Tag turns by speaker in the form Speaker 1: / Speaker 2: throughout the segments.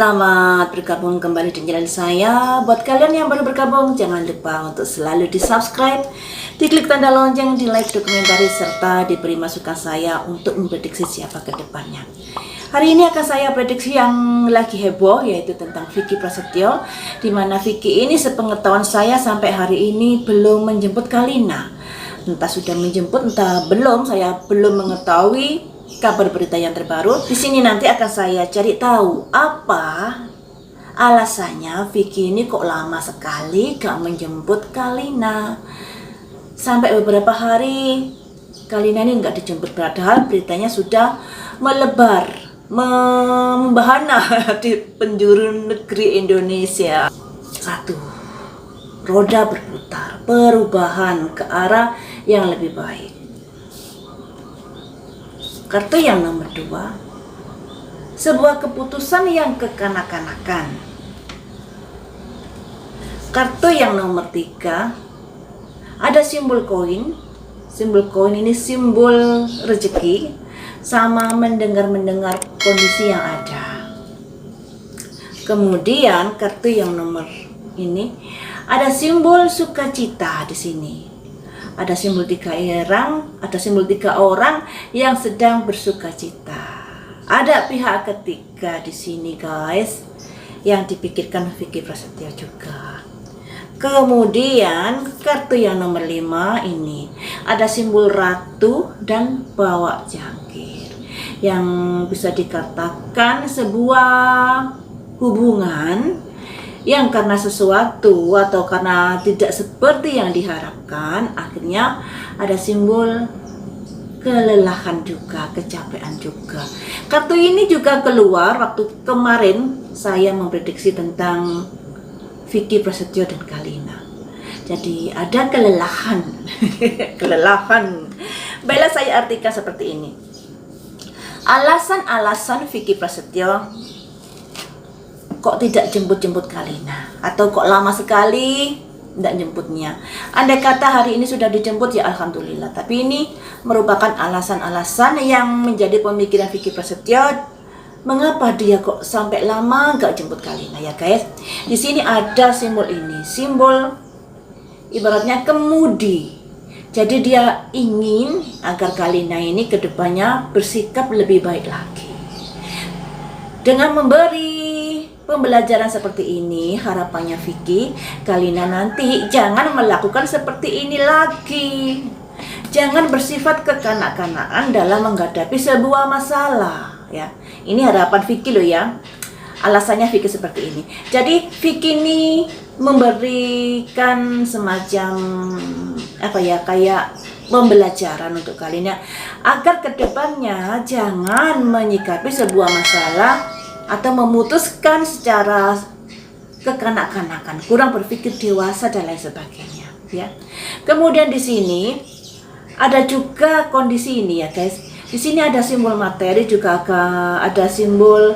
Speaker 1: Selamat bergabung kembali di channel saya. Buat kalian yang baru bergabung, jangan lupa untuk selalu di subscribe, diklik tanda lonceng, di like, dokumentari, serta diberi masukan saya untuk memprediksi siapa ke depannya. Hari ini akan saya prediksi yang lagi heboh, yaitu tentang Vicky Prasetyo, dimana Vicky ini sepengetahuan saya sampai hari ini belum menjemput Kalina. Entah sudah menjemput, entah belum, saya belum mengetahui kabar berita yang terbaru. Di sini nanti akan saya cari tahu apa alasannya Vicky ini kok lama sekali gak menjemput Kalina. Sampai beberapa hari Kalina ini gak dijemput, padahal beritanya sudah melebar, membahana di penjuru negeri Indonesia. Satu, roda berputar, perubahan ke arah yang lebih baik. Kartu yang nomor 2, sebuah keputusan yang kekanak-kanakan. Kartu yang nomor 3, ada simbol koin. Simbol koin ini simbol rezeki, sama mendengar kondisi yang ada. Kemudian kartu yang nomor ini, ada simbol sukacita di sini. Ada simbol 3 orang, ada simbol 3 orang yang sedang bersuka cita. Ada pihak ketiga di sini, guys, yang dipikirkan Vicky Prasetyo juga. Kemudian kartu yang nomor 5 ini, ada simbol ratu dan bawa jangkir, yang bisa dikatakan sebuah hubungan yang karena sesuatu atau karena tidak seperti yang diharapkan, akhirnya ada simbol kelelahan juga, kecapean juga. Kartu ini juga keluar waktu kemarin saya memprediksi tentang Vicky Prasetyo dan Kalina. Jadi ada kelelahan. Kelelahan. Baiklah, saya artikan seperti ini. Alasan-alasan Vicky Prasetyo kok tidak jemput-jemput Kalina, atau kok lama sekali tidak jemputnya. Andai kata hari ini sudah dijemput, ya alhamdulillah. Tapi ini merupakan alasan-alasan yang menjadi pemikiran Vicky Prasetyo. Mengapa dia kok sampai lama gak jemput Kalina, ya guys? Di sini ada simbol ini, simbol ibaratnya kemudi. Jadi dia ingin agar Kalina ini kedepannya bersikap lebih baik lagi. Dengan memberi pembelajaran seperti ini, harapannya Vicky, Kalina nanti jangan melakukan seperti ini lagi. Jangan bersifat kekanak-kanakan dalam menghadapi sebuah masalah, ya. Ini harapan Vicky loh ya. Alasannya Vicky seperti ini. Jadi Vicky ini memberikan semacam apa ya, kayak pembelajaran untuk Kalina agar kedepannya jangan menyikapi sebuah masalah atau memutuskan secara kekanak-kanakan, kurang berpikir dewasa dan lain sebagainya, ya. Kemudian di sini ada juga kondisi ini ya guys. Di sini ada simbol materi, juga ada simbol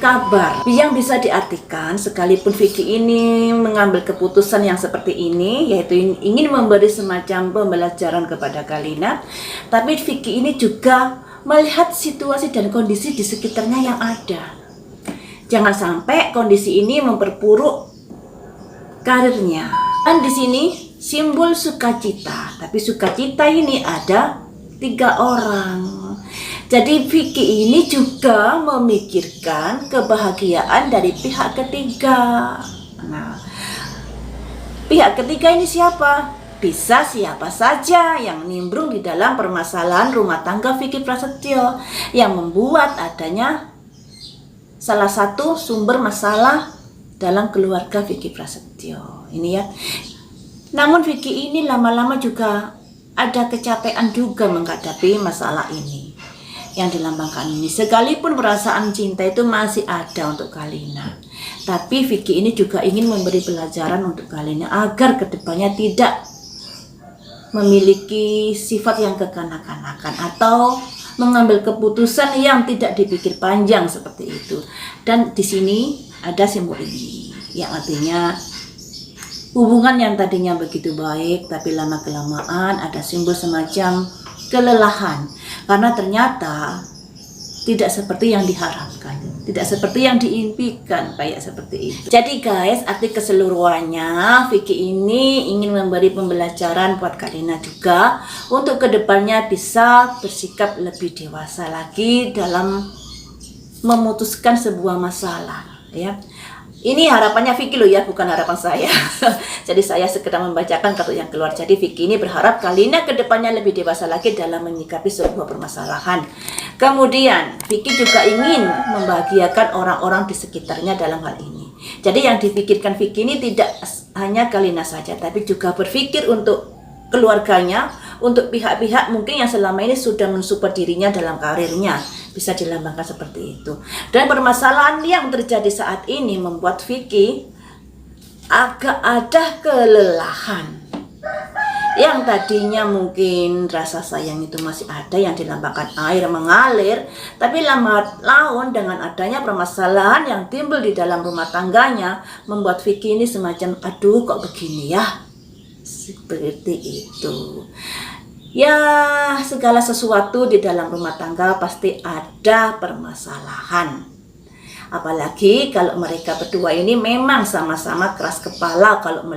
Speaker 1: kabar yang bisa diartikan sekalipun Vicky ini mengambil keputusan yang seperti ini, yaitu ingin memberi semacam pembelajaran kepada Kalina, tapi Vicky ini juga melihat situasi dan kondisi di sekitarnya yang ada. Jangan sampai kondisi ini memperburuk karirnya. Dan di sini simbol sukacita, tapi sukacita ini ada 3 orang. Jadi Vicky ini juga memikirkan kebahagiaan dari pihak ketiga. Nah, pihak ketiga ini siapa? Bisa siapa saja yang nimbrung di dalam permasalahan rumah tangga Vicky Prasetyo, yang membuat adanya salah satu sumber masalah dalam keluarga Vicky Prasetyo ini ya. Namun Vicky ini lama-lama juga ada kecapean juga menghadapi masalah ini yang dilambangkan ini. Sekalipun perasaan cinta itu masih ada untuk Kalina, tapi Vicky ini juga ingin memberi pelajaran untuk Kalina agar kedepannya tidak memiliki sifat yang kekanak-kanakan atau mengambil keputusan yang tidak dipikir panjang seperti itu. Dan di sini ada simbol ini yang artinya hubungan yang tadinya begitu baik tapi lama-kelamaan ada simbol semacam kelelahan karena ternyata tidak seperti yang diharapkan. tidak seperti yang diimpikan, kayak seperti itu. Jadi guys, arti keseluruhannya Vicky ini ingin memberi pembelajaran buat Kalina juga untuk kedepannya bisa bersikap lebih dewasa lagi dalam memutuskan sebuah masalah, ya. Ini harapannya Vicky loh ya, bukan harapan saya. Jadi saya sekedar membacakan kartu yang keluar. Jadi Vicky ini berharap Kalina kedepannya lebih dewasa lagi dalam menyikapi sebuah permasalahan. Kemudian Vicky juga ingin membahagiakan orang-orang di sekitarnya dalam hal ini. Jadi yang dipikirkan Vicky ini tidak hanya Kalina saja, tapi juga berpikir untuk keluarganya, untuk pihak-pihak mungkin yang selama ini sudah mensupport dirinya dalam karirnya. Bisa dilambangkan seperti itu. Dan permasalahan yang terjadi saat ini membuat Vicky agak ada kelelahan. Yang tadinya mungkin rasa sayang itu masih ada, yang dilambangkan air mengalir, tapi lambat laun dengan adanya permasalahan yang timbul di dalam rumah tangganya membuat Vicky ini semacam aduh kok begini ya, seperti itu. Ya, segala sesuatu di dalam rumah tangga pasti ada permasalahan. Apalagi kalau mereka berdua ini memang sama-sama keras kepala kalau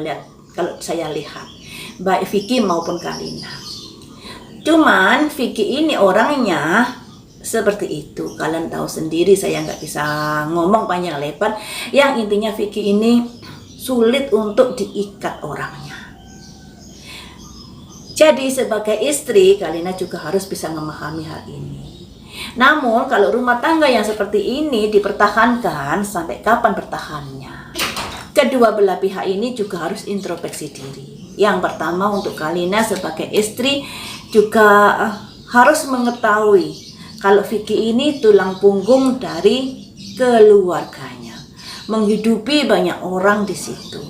Speaker 1: saya lihat, baik Vicky maupun Kalina. Cuman Vicky ini orangnya seperti itu. Kalian tahu sendiri, saya nggak bisa ngomong panjang lebar. Yang intinya Vicky ini sulit untuk diikat orangnya. Jadi sebagai istri, Kalina juga harus bisa memahami hal ini. Namun kalau rumah tangga yang seperti ini dipertahankan, sampai kapan bertahannya? Kedua belah pihak ini juga harus introspeksi diri. Yang pertama untuk Kalina sebagai istri juga harus mengetahui kalau Vicky ini tulang punggung dari keluarganya, menghidupi banyak orang di situ.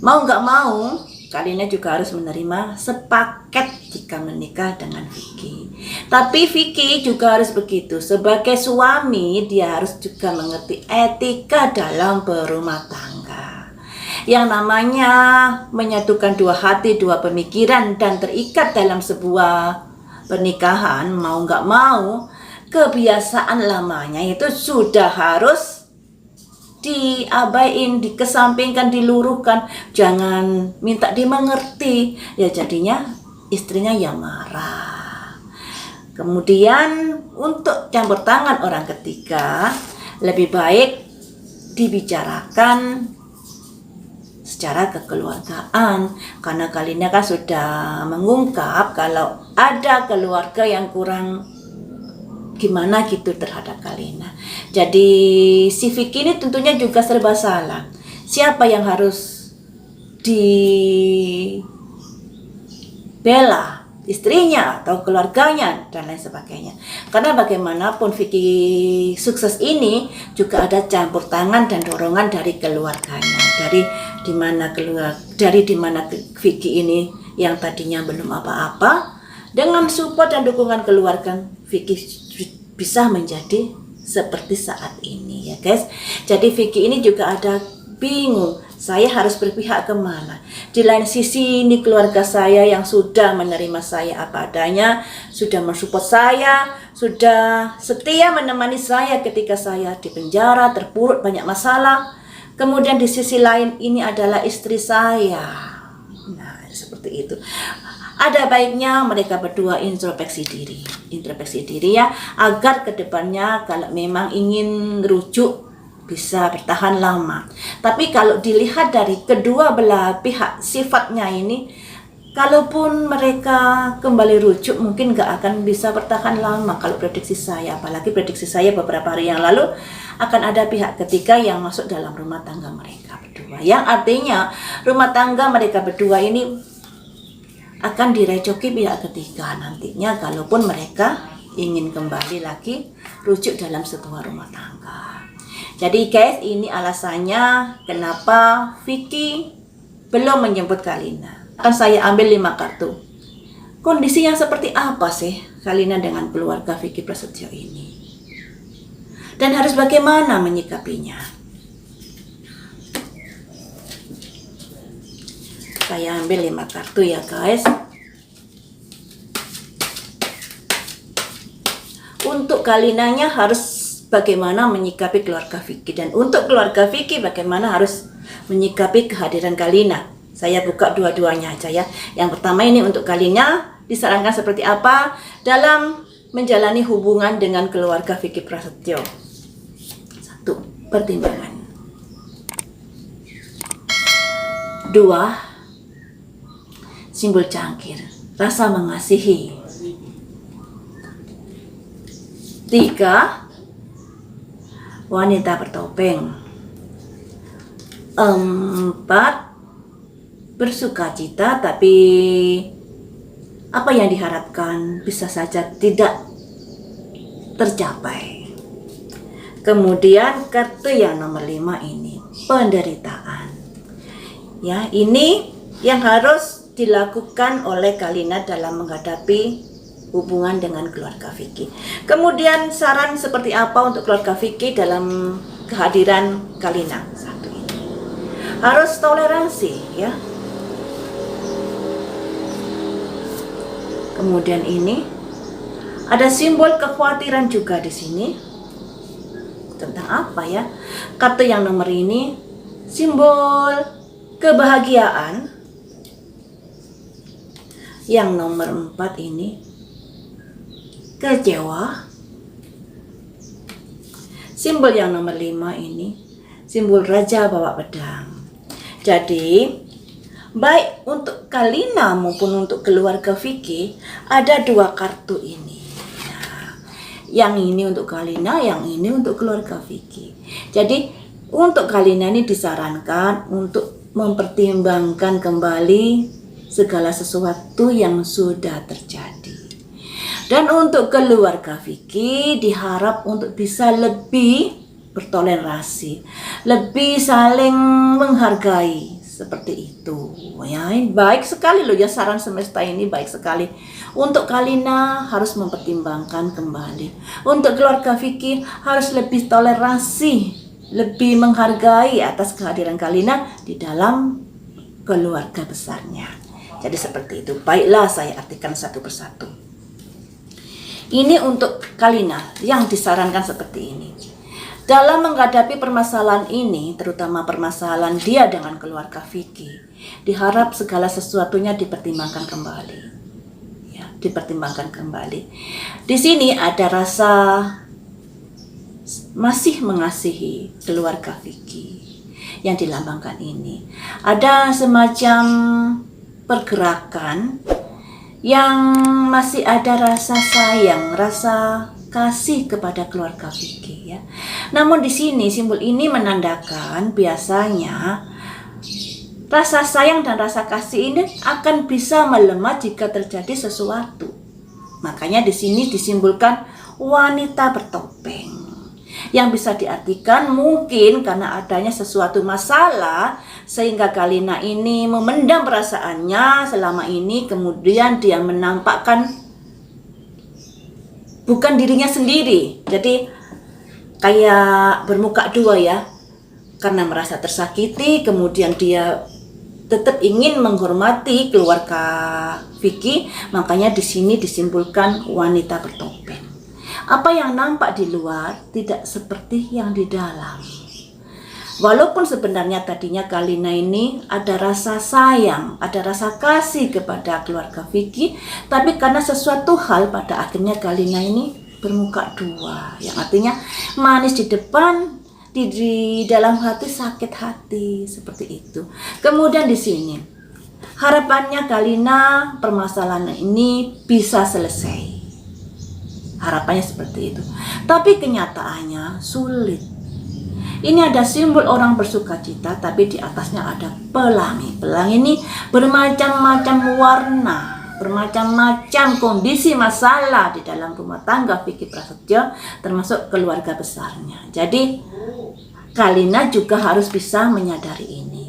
Speaker 1: Mau nggak mau, Kalina juga harus menerima sepaket jika menikah dengan Vicky. Tapi Vicky juga harus begitu. Sebagai suami, dia harus juga mengerti etika dalam berumah tangga. Yang namanya menyatukan dua hati, dua pemikiran, dan terikat dalam sebuah pernikahan, mau nggak mau, kebiasaan lamanya itu sudah harus diabaiin, dikesampingkan, diluruhkan, jangan minta dimengerti, ya jadinya istrinya ya marah. Kemudian untuk campur tangan orang ketiga, lebih baik dibicarakan secara kekeluargaan, karena Kalina kan sudah mengungkap kalau ada keluarga yang kurang gimana gitu terhadap Kalina. Jadi si Vicky ini tentunya juga serba salah. Siapa yang harus dibela? Istrinya atau keluarganya dan lain sebagainya. Karena bagaimanapun Vicky sukses ini juga ada campur tangan dan dorongan dari keluarganya. Dari dimana Vicky ini yang tadinya belum apa-apa, dengan support dan dukungan keluarga, Vicky bisa menjadi seperti saat ini ya guys. Jadi Vicky ini juga ada bingung, saya harus berpihak kemana. Di lain sisi ini keluarga saya yang sudah menerima saya apa adanya, sudah mensupport saya, sudah setia menemani saya ketika saya di penjara, terpuruk banyak masalah. Kemudian di sisi lain ini adalah istri saya. Nah seperti itu. Ada baiknya mereka berdua introspeksi diri ya, agar kedepannya kalau memang ingin rujuk bisa bertahan lama. Tapi kalau dilihat dari kedua belah pihak sifatnya ini, kalaupun mereka kembali rujuk mungkin gak akan bisa bertahan lama kalau prediksi saya. Apalagi prediksi saya beberapa hari yang lalu akan ada pihak ketiga yang masuk dalam rumah tangga mereka berdua, yang artinya rumah tangga mereka berdua ini akan direcoki pihak ketiga nantinya kalaupun mereka ingin kembali lagi rujuk dalam sebuah rumah tangga. Jadi guys, ini alasannya kenapa Vicky belum menjemput Kalina. Akan saya ambil 5 kartu. Kondisi yang seperti apa sih Kalina dengan keluarga Vicky Prasetyo ini? Dan harus bagaimana menyikapinya? Saya ambil 5 kartu ya guys. Untuk Kalinanya harus bagaimana menyikapi keluarga Vicky, dan untuk keluarga Vicky bagaimana harus menyikapi kehadiran Kalina. Saya buka dua-duanya aja ya. Yang pertama ini untuk Kalina, disarankan seperti apa dalam menjalani hubungan dengan keluarga Vicky Prasetyo. 1. Pertimbangan. 2. Simbol cangkir, rasa mengasihi. 3. Wanita bertopeng. 4. Bersukacita, tapi apa yang diharapkan bisa saja tidak tercapai. Kemudian kartu yang nomor 5 ini, penderitaan. Ya, ini yang harus dilakukan oleh Kalina dalam menghadapi hubungan dengan keluarga Vicky. Kemudian saran seperti apa untuk keluarga Vicky dalam kehadiran Kalina? 1 ini. Harus toleransi ya. Kemudian ini ada simbol kekhawatiran juga di sini. Tentang apa ya? Kartu yang nomor ini simbol kebahagiaan. Yang nomor 4 ini kecewa. Simbol yang nomor 5 ini simbol raja bawa pedang. Jadi baik untuk Kalina maupun untuk keluarga Vicky ada 2 kartu ini. Nah, yang ini untuk Kalina, yang ini untuk keluarga Vicky. Jadi untuk Kalina ini disarankan untuk mempertimbangkan kembali segala sesuatu yang sudah terjadi. Dan untuk keluarga Vicky diharap untuk bisa lebih bertoleransi, lebih saling menghargai. Seperti itu ya, baik sekali loh ya, saran semesta ini baik sekali. Untuk Kalina harus mempertimbangkan kembali, untuk keluarga Vicky harus lebih toleransi, lebih menghargai atas kehadiran Kalina di dalam keluarga besarnya. Jadi seperti itu. Baiklah, saya artikan satu persatu. Ini untuk Kalina yang disarankan seperti ini. Dalam menghadapi permasalahan ini, terutama permasalahan dia dengan keluarga Vicky, diharap segala sesuatunya dipertimbangkan kembali. Ya, dipertimbangkan kembali. Di sini ada rasa masih mengasihi keluarga Vicky yang dilambangkan ini. Ada semacam pergerakan yang masih ada rasa sayang, rasa kasih kepada keluarga Vicky ya. Namun di sini simbol ini menandakan biasanya rasa sayang dan rasa kasih ini akan bisa melemah jika terjadi sesuatu. Makanya di sini disimbolkan wanita bertopeng. Yang bisa diartikan mungkin karena adanya sesuatu masalah sehingga Kalina ini memendam perasaannya selama ini, kemudian dia menampakkan bukan dirinya sendiri. Jadi kayak bermuka dua ya. Karena merasa tersakiti, kemudian dia tetap ingin menghormati keluarga Vicky, makanya di sini disimbolkan wanita bertopeng. Apa yang nampak di luar tidak seperti yang di dalam. Walaupun sebenarnya tadinya Kalina ini ada rasa sayang, ada rasa kasih kepada keluarga Vicky, tapi karena sesuatu hal pada akhirnya Kalina ini bermuka dua, yang artinya manis di depan, di dalam hati sakit hati, seperti itu. Kemudian di sini harapannya Kalina permasalahan ini bisa selesai. Harapannya seperti itu. Tapi kenyataannya sulit. Ini ada simbol orang bersukacita, tapi di atasnya ada pelangi. Pelangi ini bermacam-macam warna, bermacam-macam kondisi masalah di dalam rumah tangga Vicky Prasetyo, termasuk keluarga besarnya. Jadi Kalina juga harus bisa menyadari ini.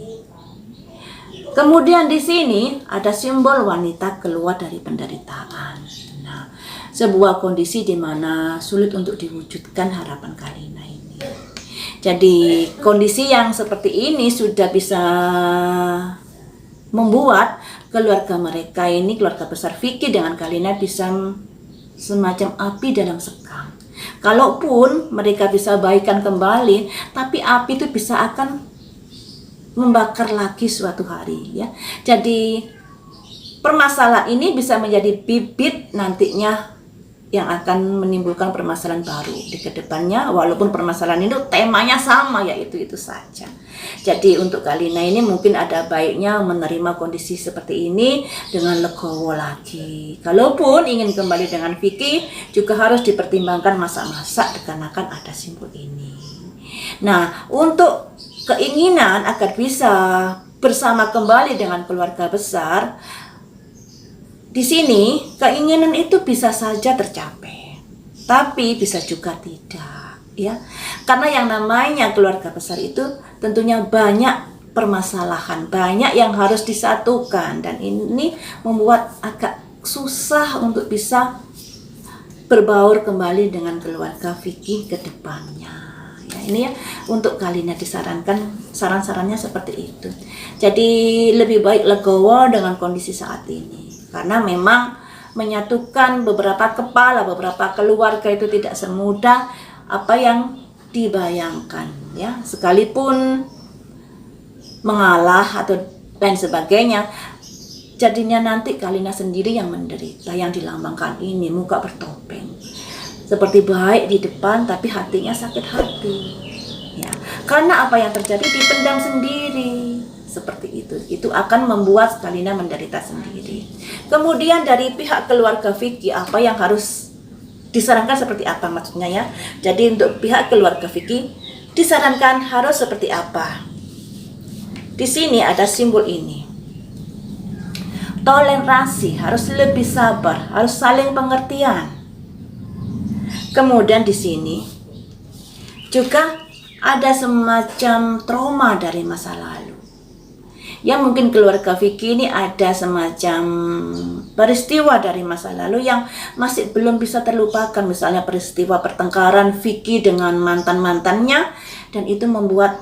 Speaker 1: Kemudian di sini ada simbol wanita keluar dari penderitaan. Nah, sebuah kondisi di mana sulit untuk diwujudkan harapan Kalina ini. Jadi kondisi yang seperti ini sudah bisa membuat keluarga mereka ini, keluarga besar Vicky dengan Kalina bisa semacam api dalam sekam. Kalaupun mereka bisa baikan kembali, tapi api itu bisa akan membakar lagi suatu hari ya. Jadi permasalahan ini bisa menjadi bibit nantinya yang akan menimbulkan permasalahan baru di kedepannya, walaupun permasalahan itu temanya sama, yaitu itu saja. Jadi untuk Kalina ini mungkin ada baiknya menerima kondisi seperti ini dengan legowo lagi. Kalaupun ingin kembali dengan Vicky, juga harus dipertimbangkan masa-masa dikarenakan ada simbol ini. Nah, untuk keinginan agar bisa bersama kembali dengan keluarga besar, di sini keinginan itu bisa saja tercapai, tapi bisa juga tidak, ya. Karena yang namanya keluarga besar itu tentunya banyak permasalahan, banyak yang harus disatukan, dan ini membuat agak susah untuk bisa berbaur kembali dengan keluarga Vicky ke depannya. Ya, ini ya untuk Kalina disarankan, saran-sarannya seperti itu. Jadi lebih baik legowo dengan kondisi saat ini. Karena memang menyatukan beberapa kepala, beberapa keluarga itu tidak semudah apa yang dibayangkan ya. Sekalipun mengalah atau lain sebagainya, jadinya nanti Kalina sendiri yang menderita, yang dilambangkan ini muka bertopeng. Seperti baik di depan tapi hatinya sakit hati. Ya. Karena apa yang terjadi dipendam sendiri. Seperti itu akan membuat Kalina menderita sendiri. Kemudian dari pihak keluarga Vicky, apa yang harus disarankan seperti apa maksudnya ya? Jadi untuk pihak keluarga Vicky disarankan harus seperti apa? Di sini ada simbol ini. Toleransi, harus lebih sabar, harus saling pengertian. Kemudian di sini juga ada semacam trauma dari masa lalu. Ya mungkin keluarga Vicky ini ada semacam peristiwa dari masa lalu yang masih belum bisa terlupakan. Misalnya peristiwa pertengkaran Vicky dengan mantan-mantannya, dan itu membuat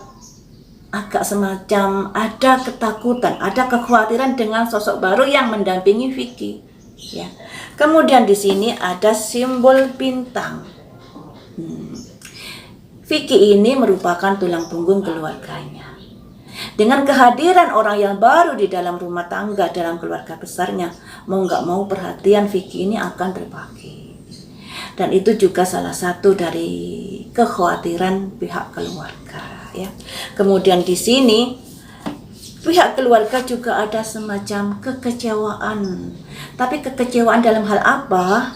Speaker 1: agak semacam ada ketakutan, ada kekhawatiran dengan sosok baru yang mendampingi Vicky. Ya. Kemudian di sini ada simbol bintang. Vicky ini merupakan tulang punggung keluarganya. Dengan kehadiran orang yang baru di dalam rumah tangga, dalam keluarga besarnya, mau nggak mau perhatian Vicky ini akan terbagi. Dan itu juga salah satu dari kekhawatiran pihak keluarga. Ya. Kemudian di sini pihak keluarga juga ada semacam kekecewaan. Tapi kekecewaan dalam hal apa?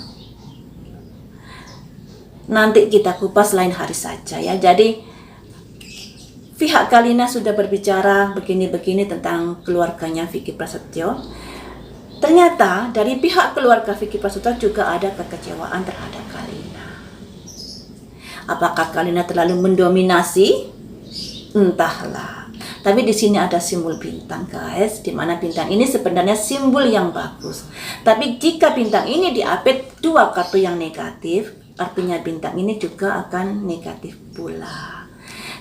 Speaker 1: Nanti kita kupas lain hari saja ya. Jadi pihak Kalina sudah berbicara begini-begini tentang keluarganya Vicky Prasetyo. Ternyata dari pihak keluarga Vicky Prasetyo juga ada kekecewaan terhadap Kalina. Apakah Kalina terlalu mendominasi? Entahlah. Tapi di sini ada simbol bintang, guys, di mana bintang ini sebenarnya simbol yang bagus. Tapi jika bintang ini diapit dua kartu yang negatif, artinya bintang ini juga akan negatif pula.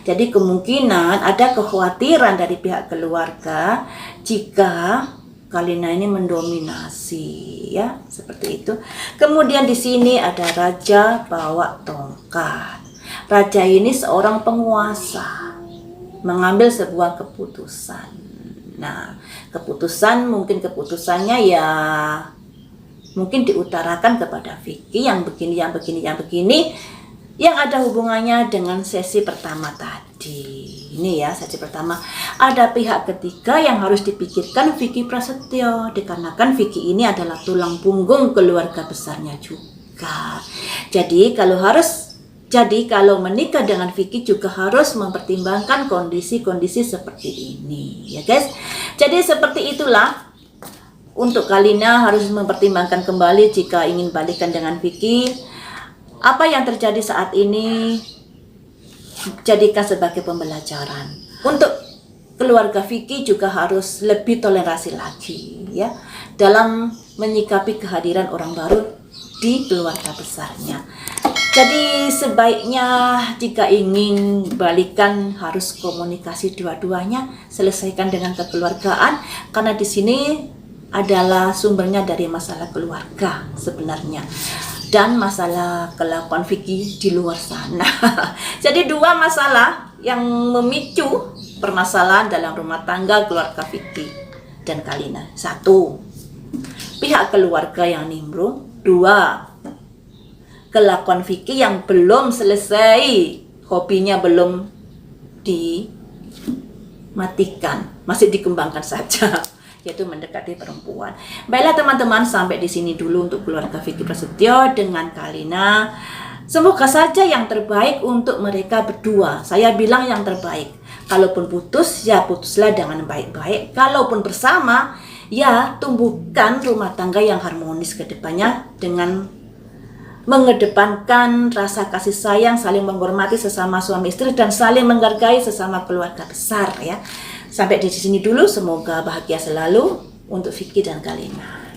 Speaker 1: Jadi kemungkinan ada kekhawatiran dari pihak keluarga jika Kalina ini mendominasi, ya, seperti itu. Kemudian di sini ada raja bawa tongkat. Raja ini seorang penguasa, mengambil sebuah keputusan. Nah, mungkin keputusannya ya mungkin diutarakan kepada Vicky yang begini, yang ada hubungannya dengan sesi pertama tadi. Ini ya, sesi pertama. Ada pihak ketiga yang harus dipikirkan Vicky Prasetyo, dikarenakan Vicky ini adalah tulang punggung keluarga besarnya juga. Jadi kalau menikah dengan Vicky juga harus mempertimbangkan kondisi-kondisi seperti ini, ya guys. Jadi seperti itulah. Untuk Kalina harus mempertimbangkan kembali jika ingin balikan dengan Vicky. Apa yang terjadi saat ini jadikan sebagai pembelajaran. Untuk keluarga Vicky juga harus lebih toleransi lagi ya dalam menyikapi kehadiran orang baru di keluarga besarnya. Jadi sebaiknya jika ingin balikan harus komunikasi dua-duanya, selesaikan dengan kekeluargaan, karena di sini adalah sumbernya dari masalah keluarga sebenarnya. dan masalah kelakuan Vicky di luar sana. Jadi dua masalah yang memicu permasalahan dalam rumah tangga keluarga Vicky dan Kalina. Satu, pihak keluarga yang nimbrung. Dua, kelakuan Vicky yang belum selesai, hobinya belum dimatikan, masih dikembangkan saja, yaitu mendekati perempuan. Baiklah teman-teman, sampai di sini dulu untuk keluarga Vicky Prasetyo dengan Kalina. Semoga saja yang terbaik untuk mereka berdua. Saya bilang yang terbaik. Kalaupun putus, ya putuslah dengan baik-baik. Kalaupun bersama, ya tumbuhkan rumah tangga yang harmonis ke depannya dengan mengedepankan rasa kasih sayang, saling menghormati sesama suami istri, dan saling menghargai sesama keluarga besar ya. Sampai di sini dulu, semoga bahagia selalu untuk Vicky dan Kalina.